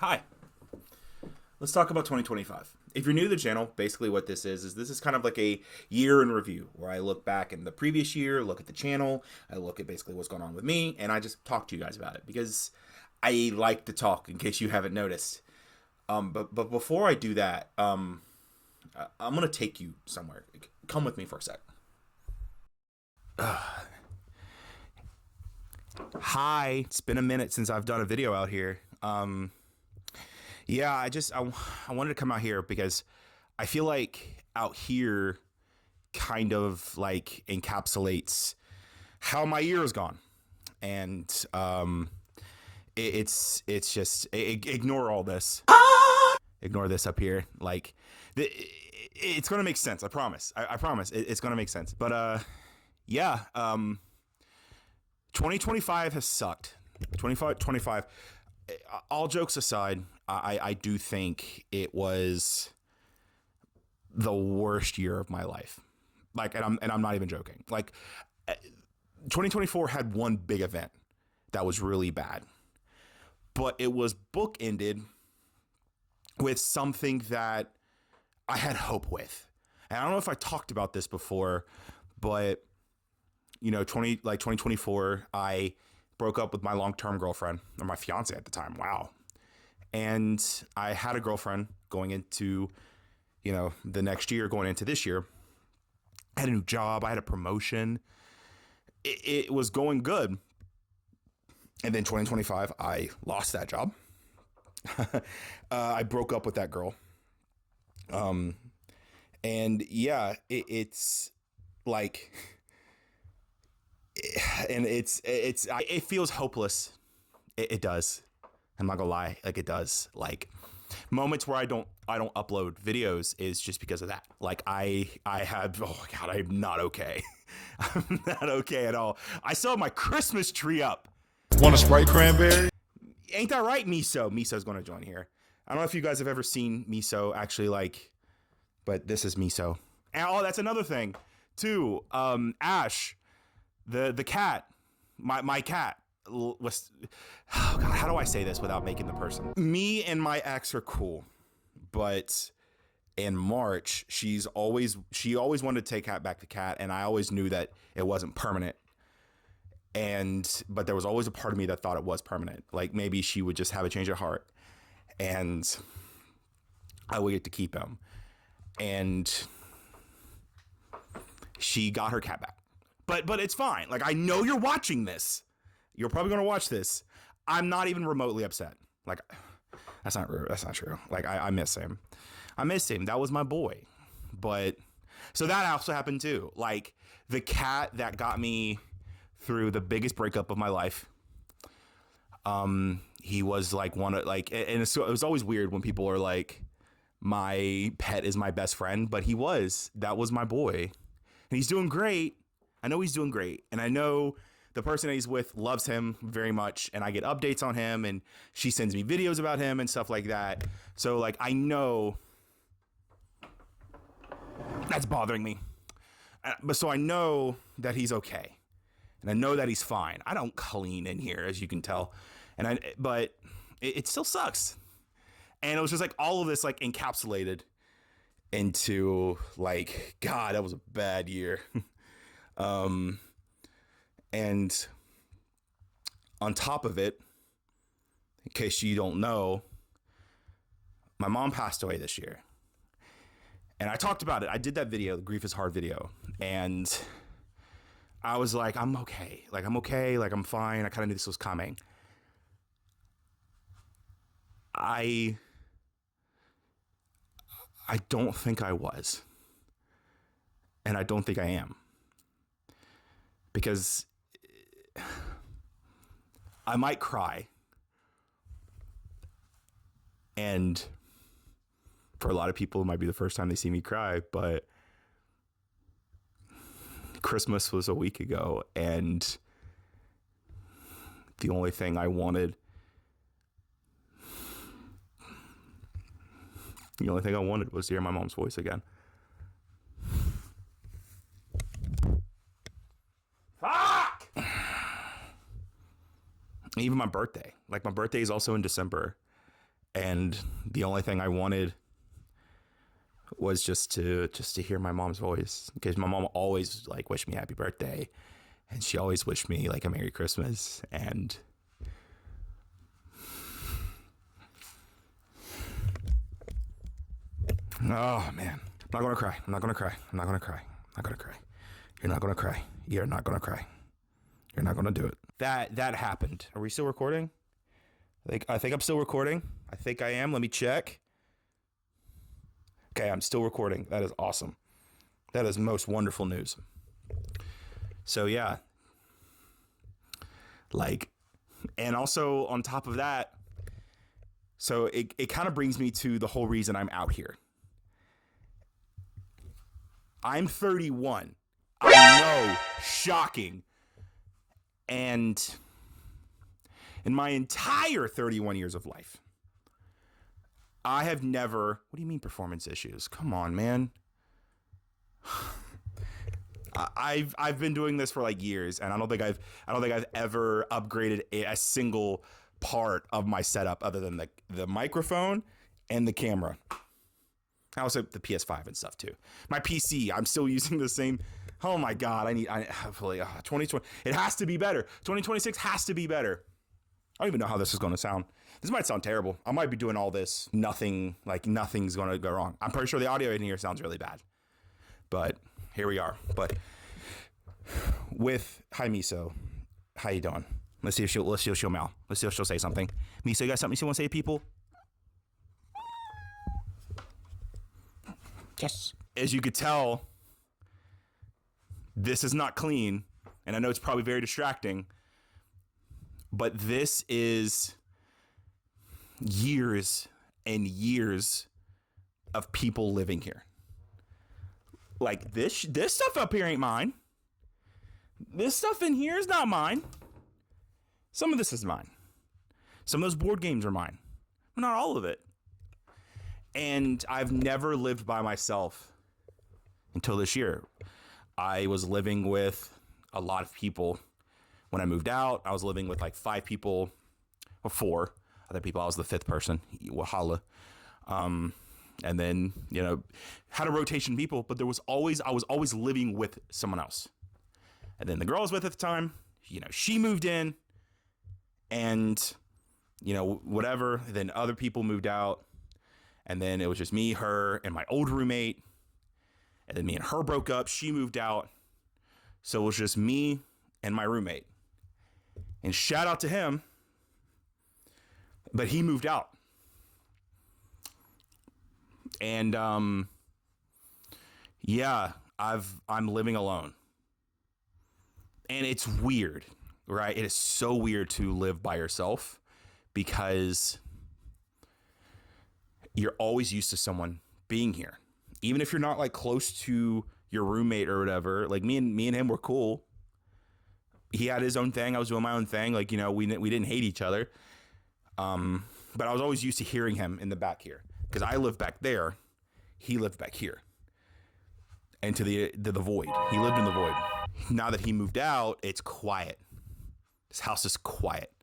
Hi. Let's talk about 2025. If you're new to the channel, basically what this is kind of like a year in review where I look back in the previous year, look at the channel, I look at basically what's going on with me, and I just talk to you guys about it because I like to talk in case you haven't noticed. But before I do that, I'm going to take you somewhere. Come with me for a sec. Hi. It's been a minute since I've done a video out here. Yeah, I wanted to come out here because I feel like out here kind of like encapsulates how my year has gone. And it's just ignore all this. Ignore this up here. Like it's going to make sense. I promise. I promise it's going to make sense. But yeah, 2025 has sucked. 2025 all jokes aside, I do think it was the worst year of my life. Like, and I'm not even joking. Like, 2024 had one big event that was really bad, but it was bookended with something that I had hope with. And I don't know if I talked about this before, but you know, 2024, I broke up with my long-term girlfriend, or my fiance at the time. Wow. And I had a girlfriend going into, you know, the next year, going into this year. I had a new job. I had a promotion. It was going good. And then 2025, I lost that job. I broke up with that girl. And yeah, it's like, and it feels hopeless. It does. I'm not gonna lie. Like, it does. Like, moments where I don't upload videos is just because of that. Like, I have, oh God, I'm not okay. I'm not okay at all. I still have my Christmas tree up. Want a Sprite cranberry? Ain't that right, Miso? Miso's gonna join here. I don't know if you guys have ever seen Miso actually, like, but this is Miso. And oh, that's another thing too. Ash, the cat, my cat was, oh God, how do I say this without making the person? Me and my ex are cool, but in March, she always wanted to take back the cat, and I always knew that it wasn't permanent. But there was always a part of me that thought it was permanent. Like, maybe she would just have a change of heart and I would get to keep him. And she got her cat back. But it's fine. Like, I know you're watching this. You're probably going to watch this. I'm not even remotely upset. Like, that's not true. Like, I miss him. I miss him. That was my boy. But so that also happened too. Like, the cat that got me through the biggest breakup of my life. He was like and it was always weird when people are like, my pet is my best friend, but that was my boy, and he's doing great. I know he's doing great, and I know the person that he's with loves him very much, and I get updates on him, and she sends me videos about him and stuff like that. So, like, I know that's bothering me, but so I know that he's okay, and I know that he's fine. I don't clean in here, as you can tell, but it still sucks. And it was just like all of this, like, encapsulated into, like, God, that was a bad year. And on top of it, in case you don't know, my mom passed away this year. And I talked about it. I did that video, the Grief is Hard video. And I was like, I'm okay. Like, I'm okay. Like, I'm fine. I kind of knew this was coming. I don't think I was. And I don't think I am. Because I might cry. And for a lot of people, it might be the first time they see me cry, but Christmas was a week ago, and the only thing I wanted was to hear my mom's voice again. Fuck! Even my birthday. Like, my birthday is also in December. And the only thing I wanted was just to hear my mom's voice, because my mom always like wished me happy birthday, and she always wished me like a Merry Christmas. And oh man, I'm not gonna cry. I'm not gonna cry. I'm not gonna cry. I'm not gonna cry. You're not gonna cry. You're not gonna cry. You're not gonna do it. That happened. Are we still recording? I think I'm still recording. I think I am. Let me check. Okay, I'm still recording. That is awesome. That is most wonderful news. So yeah. Like, and also on top of that, so it kind of brings me to the whole reason I'm out here. I'm 31. I know, shocking. And in my entire 31 years of life, I have never, what do you mean performance issues? Come on, man. I've been doing this for like years, and I don't think I've ever upgraded a single part of my setup other than the microphone and the camera. I also the PS5 and stuff too. My PC, I'm still using the same. Oh my God, I hopefully 2020. It has to be better. 2026 has to be better. I don't even know how this is going to sound. This might sound terrible. I might be doing all this. Nothing's going to go wrong. I'm pretty sure the audio in here sounds really bad. But here we are. But with hi Miso, how you doing? Let's see if she'll mail. Let's see if she'll say something. Miso, you got something you want to say to people? Yes. As you could tell, this is not clean, and I know it's probably very distracting, but this is years and years of people living here. Like this stuff up here ain't mine. This stuff in here is not mine. Some of this is mine. Some of those board games are mine, but not all of it. And I've never lived by myself until this year. I was living with a lot of people. When I moved out, I was living with like 5 people, or 4 other people. I was the 5th person. Wahala. And then, had a rotation of people, but I was always living with someone else. And then the girl I was with at the time, she moved in, and, whatever. Then other people moved out. And then it was just me, her, and my old roommate. And then me and her broke up. She moved out. So it was just me and my roommate. And shout out to him. But he moved out. And I'm living alone. And it's weird, right? It is so weird to live by yourself, because you're always used to someone being here. Even if you're not like close to your roommate or whatever, like me and him were cool. He had his own thing. I was doing my own thing. Like, we didn't hate each other. But I was always used to hearing him in the back here, because I lived back there. He lived back here. And to the void. He lived in the void. Now that he moved out, it's quiet. This house is quiet.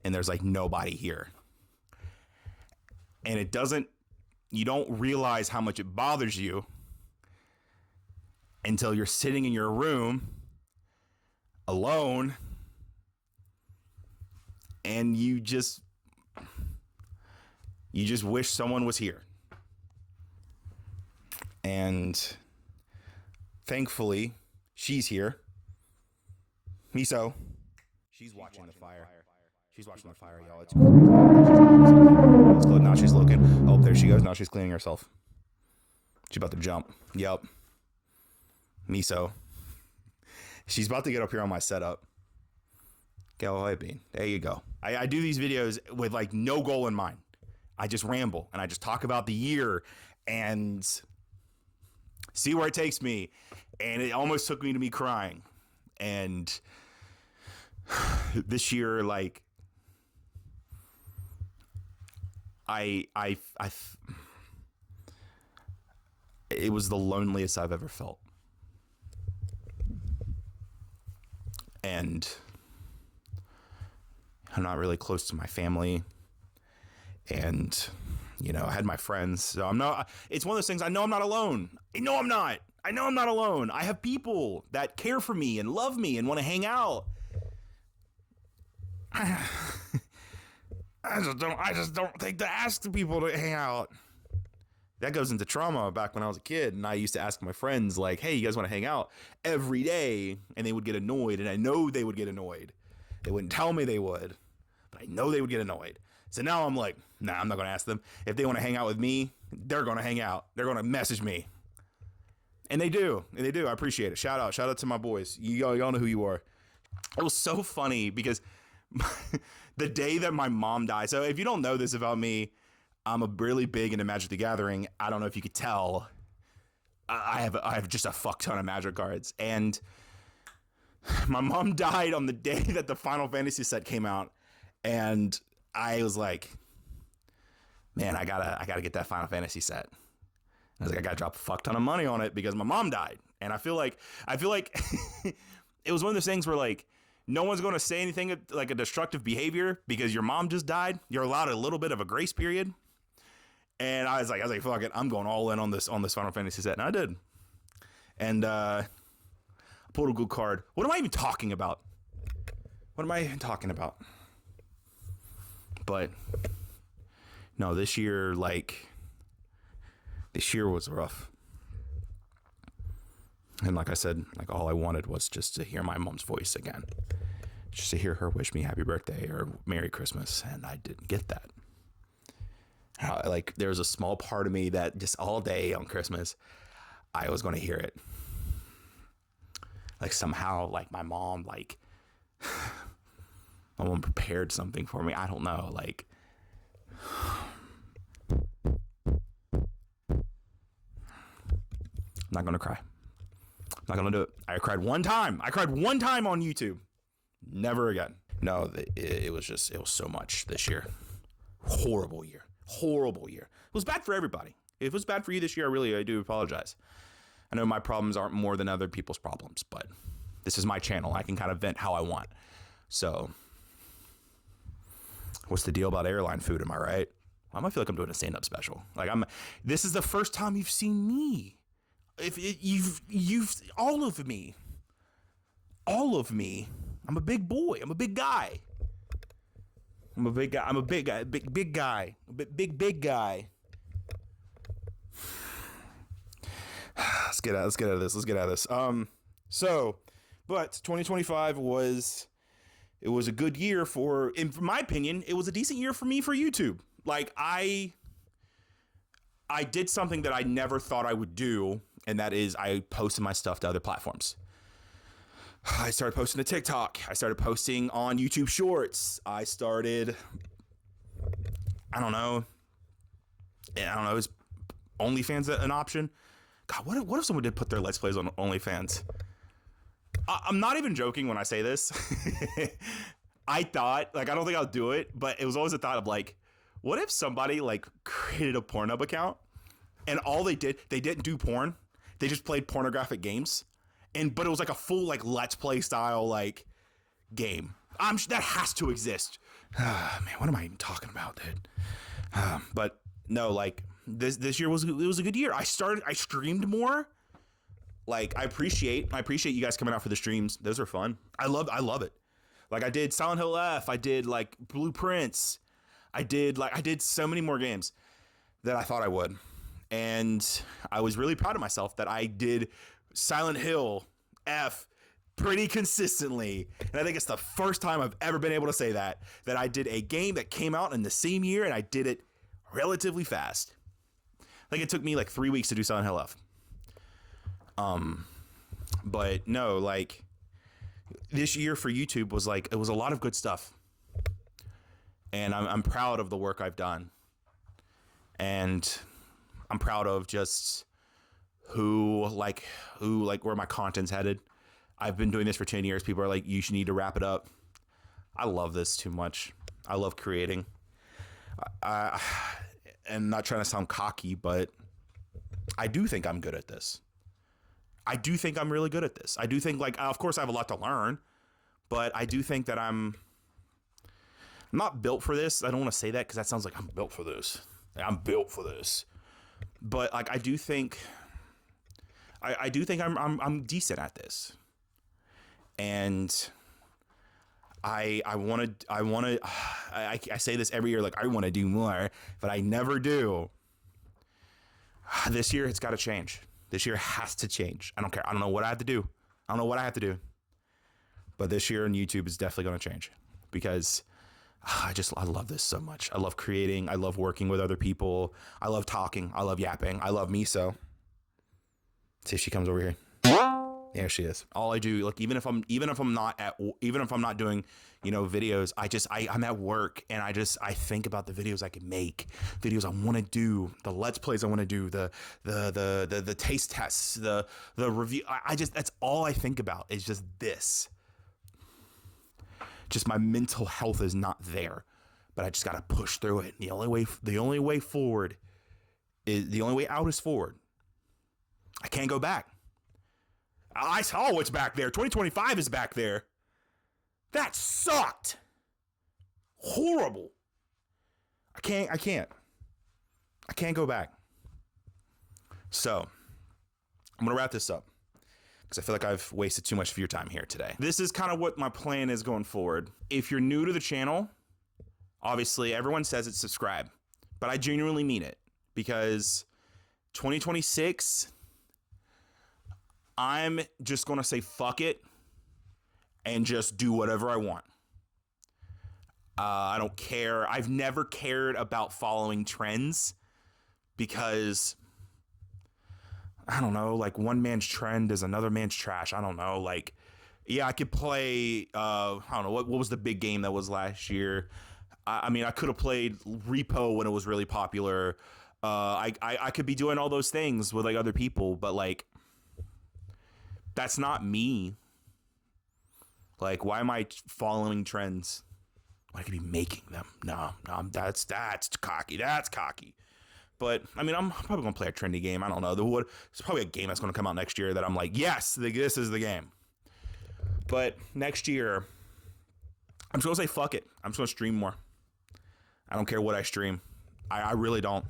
And there's like nobody here. And you don't realize how much it bothers you until you're sitting in your room alone, and you just wish someone was here. And thankfully, she's here. Miso. She's watching the fire. She's watching the fire, y'all. It's crazy. Now she's looking. Oh, there she goes. Now she's cleaning herself. She's about to jump. Yep. Miso. She's about to get up here on my setup. Go ahead, Bean. There you go. I do these videos with like no goal in mind. I just ramble and I just talk about the year and see where it takes me. And it almost took me crying. And this year, like, it was the loneliest I've ever felt. And I'm not really close to my family. And, you know, I had my friends. So I'm not, it's one of those things. I know I'm not alone. I know I'm not. I know I'm not alone. I have people that care for me and love me and want to hang out. I just don't think to ask the people to hang out. That goes into trauma back when I was a kid, and I used to ask my friends, like, hey, you guys want to hang out every day? And they would get annoyed, and I know they would get annoyed. They wouldn't tell me they would, but I know they would get annoyed. So now I'm like, nah, I'm not going to ask them. If they want to hang out with me, they're going to hang out. They're going to message me. And they do. And they do. I appreciate it. Shout out to my boys. Y'all know who you are. It was so funny because the day that my mom died. So if you don't know this about me, I'm a really big into Magic the Gathering. I don't know if you could tell. I have just a fuck ton of Magic cards. And my mom died on the day that the Final Fantasy set came out. And I was like, man, I gotta get that Final Fantasy set. I was like, I gotta drop a fuck ton of money on it because my mom died. And I feel like it was one of those things where, like, no one's going to say anything like a destructive behavior because your mom just died. You're allowed a little bit of a grace period. And I was like, fuck it, I'm going all in on this Final Fantasy set. And I did. And I pulled a good card. What am I even talking about? But no, this year was rough. And like I said, like, all I wanted was just to hear my mom's voice again. Just to hear her wish me happy birthday or Merry Christmas. And I didn't get that. Like, there was a small part of me that just all day on Christmas, I was going to hear it. Like, somehow, like, my mom prepared something for me. I don't know. Like, I'm not going to cry. I'm not going to do it. I cried one time on YouTube. Never again. No, it was so much this year. Horrible year. It was bad for everybody. If it was bad for you this year, I do apologize. I know my problems aren't more than other people's problems, but this is my channel. I can kind of vent how I want. So, what's the deal about airline food? Am I right? I might feel like I'm doing a stand-up special. Like, this is the first time you've seen me. You've all of me. I'm a big boy. I'm a big guy. I'm a big guy. Big guy. Big guy. Let's get out of this. But 2025 was a good year in my opinion, it was a decent year for me for YouTube. Like, I did something that I never thought I would do, and that is I posted my stuff to other platforms. I started posting to TikTok. I started posting on YouTube Shorts. I started, I don't know, is OnlyFans an option? God, what if someone did put their Let's Plays on OnlyFans? I'm not even joking when I say this. I thought, like, I don't think I'll do it, but it was always a thought of, like, what if somebody, like, created a Pornhub account and all they didn't do porn. They just played pornographic games. But it was like a full, like, Let's Play style, like, game. That has to exist. Man, what am I even talking about, dude? But no, like, this year was a good year. I streamed more. Like, I appreciate you guys coming out for the streams. Those are fun. I love it. Like, I did Silent Hill F. I did, like, Blueprints. I did so many more games that I thought I would. And I was really proud of myself that I did Silent Hill F pretty consistently. And I think it's the first time I've ever been able to say that I did a game that came out in the same year and I did it relatively fast. Like, it took me like 3 weeks to do Silent Hill F. But no, like, this year for YouTube was like, it was a lot of good stuff. And I'm proud of the work I've done. And I'm proud of just who where my content's headed. I've been doing this for 10 years. People are like, you should need to wrap it up. I love this too much. I love creating. I'm not trying to sound cocky, but I do think I'm good at this. I do think I'm really good at this. I do think, like, of course I have a lot to learn, but I do think that I'm I'm not built for this. I don't want to say that because that sounds like I'm built for this. Like, I'm built for this. But like I do think I'm decent at this. And I say this every year, like I want to do more, but I never do. This year it's got to change. This year has to change. I don't care. I don't know what I have to do. But this year on YouTube is definitely going to change because I love this so much. I love creating. I love working with other people. I love talking. I love yapping. I love miso. See if she comes over here. There she is. All I do, like, even if I'm not doing, videos, I'm at work and I think about the videos I can make, videos I want to do, the Let's Plays I want to do, the taste tests, the review. That's all I think about is just this. Just my mental health is not there, but I just got to push through it. The only way out is forward. I can't go back. I saw what's back there. 2025 is back there. That sucked. Horrible. I can't go back. So, I'm going to wrap this up because I feel like I've wasted too much of your time here today. This is kind of what my plan is going forward. If you're new to the channel, obviously everyone says it's subscribe, but I genuinely mean it because 2026, I'm just going to say fuck it and just do whatever I want. I don't care. I've never cared about following trends because, I don't know, like one man's trend is another man's trash. I don't know. Like, yeah, I could play, I don't know, what was the big game that was last year? I mean, I could have played Repo when it was really popular. I could be doing all those things with like other people, but like, that's not me. Like, why am I following trends? I could be making them. No, that's cocky. That's cocky. But I mean, I'm probably gonna play a trendy game. I don't know. It's probably a game that's gonna come out next year that I'm like, yes, this is the game. But next year, I'm just gonna say fuck it. I'm just gonna stream more. I don't care what I stream. I really don't.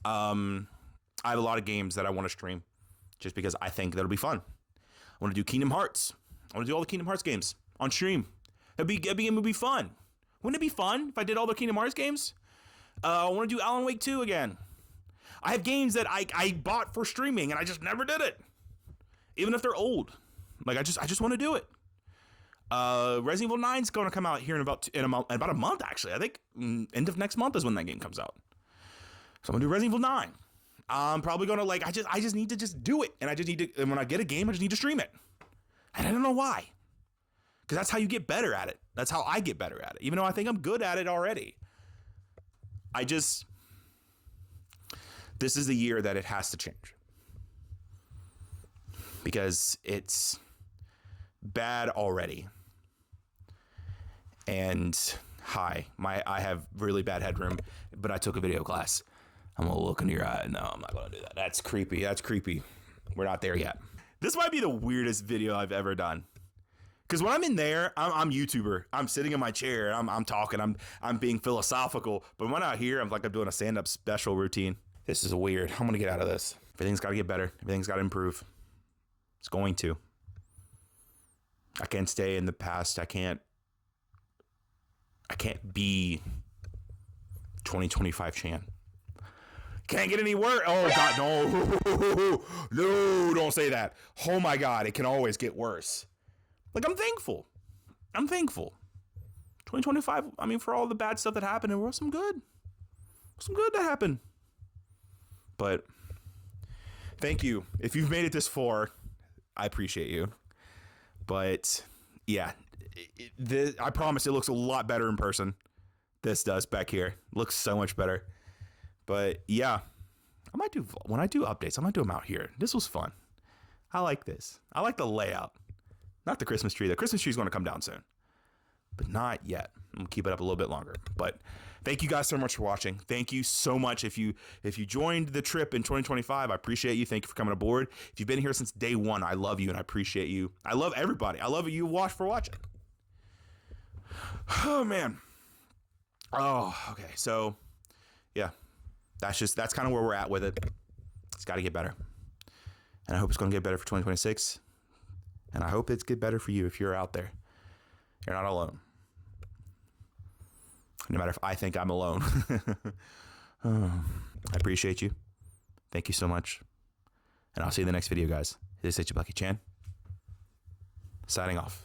I have a lot of games that I want to stream just because I think that'll be fun. I want to do Kingdom Hearts. I want to do all the Kingdom Hearts games on stream. It would be fun. Wouldn't it be fun if I did all the Kingdom Hearts games? I want to do Alan Wake 2 again. I have games that I bought for streaming and I just never did it. Even if they're old. Like, I just want to do it. Resident Evil 9 is going to come out here in about a month, actually. I think end of next month is when that game comes out. So I'm going to do Resident Evil 9. I'm probably going to, like, I just need to just do it. And and when I get a game, I just need to stream it. And I don't know why. Because that's how you get better at it. That's how I get better at it. Even though I think I'm good at it already. This is the year that it has to change. Because it's bad already. And I have really bad headroom, but I took a video class. I'm going to look into your eye. No, I'm not going to do that. That's creepy. We're not there yet. This might be the weirdest video I've ever done. Because when I'm in there, I'm YouTuber. I'm sitting in my chair. I'm talking. I'm being philosophical. But when I'm out here, I'm doing a stand-up special routine. This is weird. I'm going to get out of this. Everything's got to get better. Everything's got to improve. It's going to. I can't stay in the past. I can't be 2025 Chan. Can't get any worse. Oh, God, no. No, don't say that. Oh, my God. It can always get worse. Like, I'm thankful. 2025, I mean, for all the bad stuff that happened, there was some good. Some good that happened. But thank you. If you've made it this far, I appreciate you. But, yeah, I promise it looks a lot better in person. This does back here. Looks so much better. But, yeah, when I do updates, I might do them out here. This was fun. I like this. I like the layout. Not the Christmas tree. The Christmas tree is going to come down soon. But not yet. I'm going to keep it up a little bit longer. But thank you guys so much for watching. Thank you so much. If you joined the trip in 2025, I appreciate you. Thank you for coming aboard. If you've been here since day one, I love you and I appreciate you. I love everybody. I love you for watching. Oh, man. Oh, okay. So, yeah, that's kind of where we're at with it. It's got to get better. And I hope it's going to get better for 2026. And I hope it's get better for you if you're out there. You're not alone. No matter if I think I'm alone. I appreciate you. Thank you so much. And I'll see you in the next video, guys. This is AgentBlackieChan. Signing off.